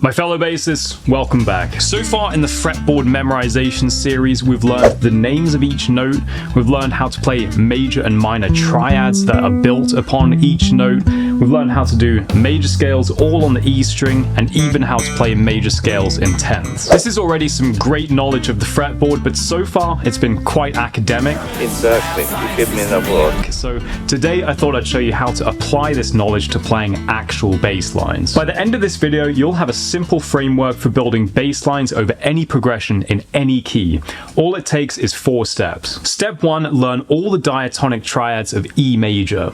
My fellow bassists, welcome back. So far in the fretboard memorization series, we've learned the names of each note, we've learned how to play major and minor triads that are built upon each note, we've learned how to do major scales all on the E string, and even how to play major scales in tenths. This is already some great knowledge of the fretboard, but so far it's been quite academic. Exactly, you give me the word. So today I thought I'd show you how to apply this knowledge to playing actual bass lines. By the end of this video, you'll have a simple framework for building bass lines over any progression in any key. All it takes is 4 steps. Step 1, learn all the diatonic triads of E major.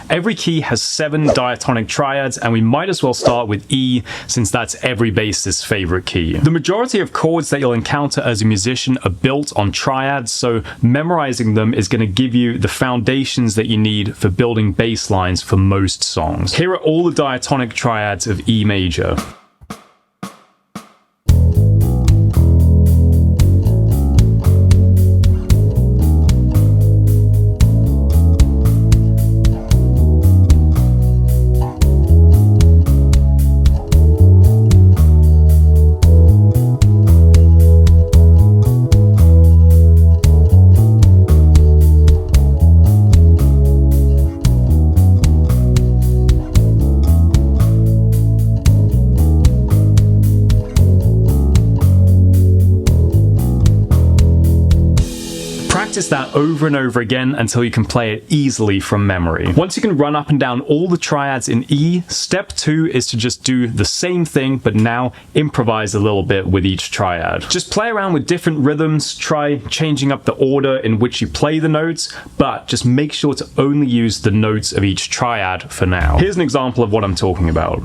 Every key has 7 diatonic triads, and we might as well start with E, since that's every bassist's favorite key. The majority of chords that you'll encounter as a musician are built on triads, so memorizing them is going to give you the foundations that you need for building bass lines for most songs. Here are all the diatonic triads of E major. Practice that over and over again until you can play it easily from memory. Once you can run up and down all the triads in E, step 2 is to just do the same thing, but now improvise a little bit with each triad. Just play around with different rhythms, try changing up the order in which you play the notes, but just make sure to only use the notes of each triad for now. Here's an example of what I'm talking about.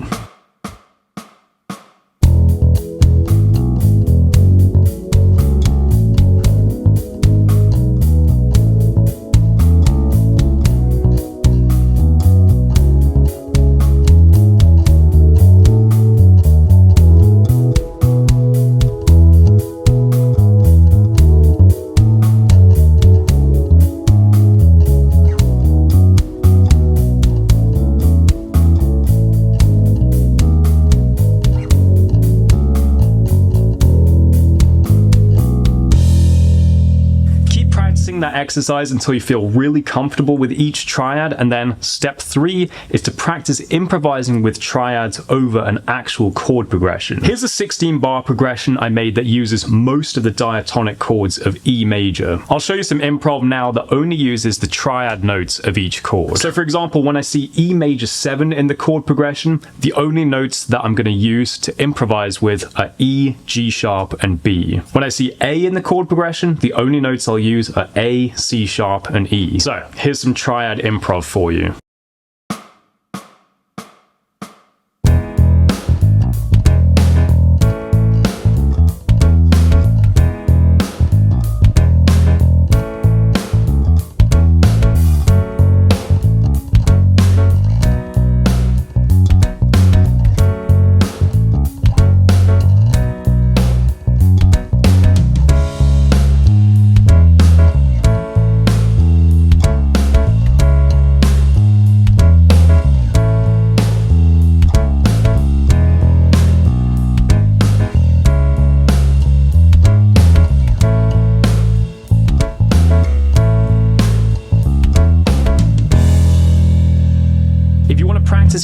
That exercise until you feel really comfortable with each triad, and then step 3 is to practice improvising with triads over an actual chord progression. Here's a 16-bar progression I made that uses most of the diatonic chords of E major. I'll show you some improv now that only uses the triad notes of each chord. So for example, when I see E major 7 in the chord progression, the only notes that I'm going to use to improvise with are E, G sharp, and B. When I see A in the chord progression, the only notes I'll use are A, C sharp, and E. So here's some triad improv for you.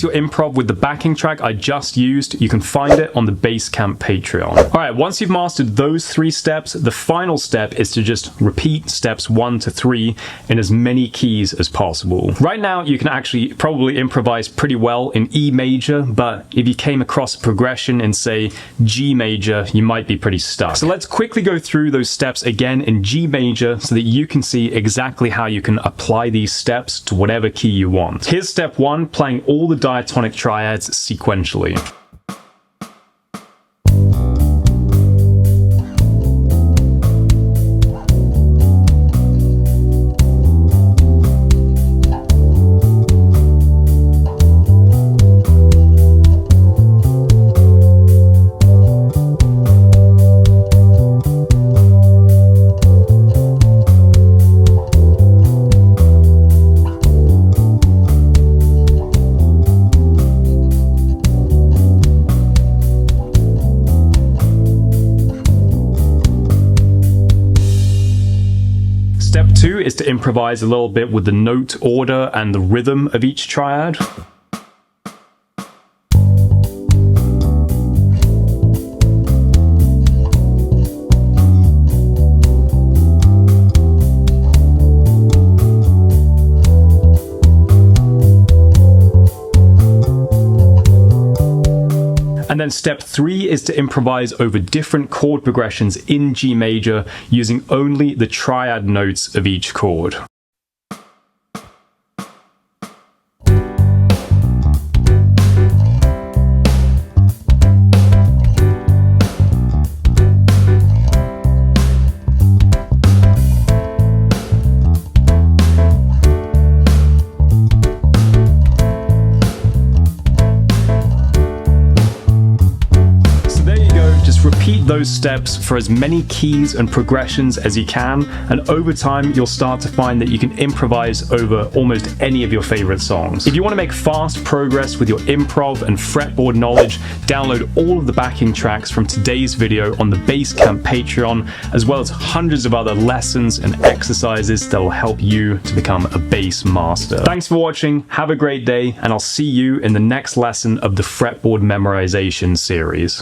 Your improv with the backing track I just used, you can find it on the Basecamp Patreon. Alright, once you've mastered those 3 steps, the final step is to just repeat steps 1 to 3 in as many keys as possible. Right now, you can actually probably improvise pretty well in E major, but if you came across a progression in, say, G major, you might be pretty stuck. So let's quickly go through those steps again in G major so that you can see exactly how you can apply these steps to whatever key you want. Here's step 1, playing all the diatonic triads sequentially. 2 is to improvise a little bit with the note order and the rhythm of each triad. And then step 3 is to improvise over different chord progressions in G major using only the triad notes of each chord. Repeat those steps for as many keys and progressions as you can, and over time you'll start to find that you can improvise over almost any of your favorite songs. If you want to make fast progress with your improv and fretboard knowledge, download all of the backing tracks from today's video on the Basecamp Patreon, as well as hundreds of other lessons and exercises that will help you to become a bass master. Thanks for watching, have a great day, and I'll see you in the next lesson of the fretboard memorization series.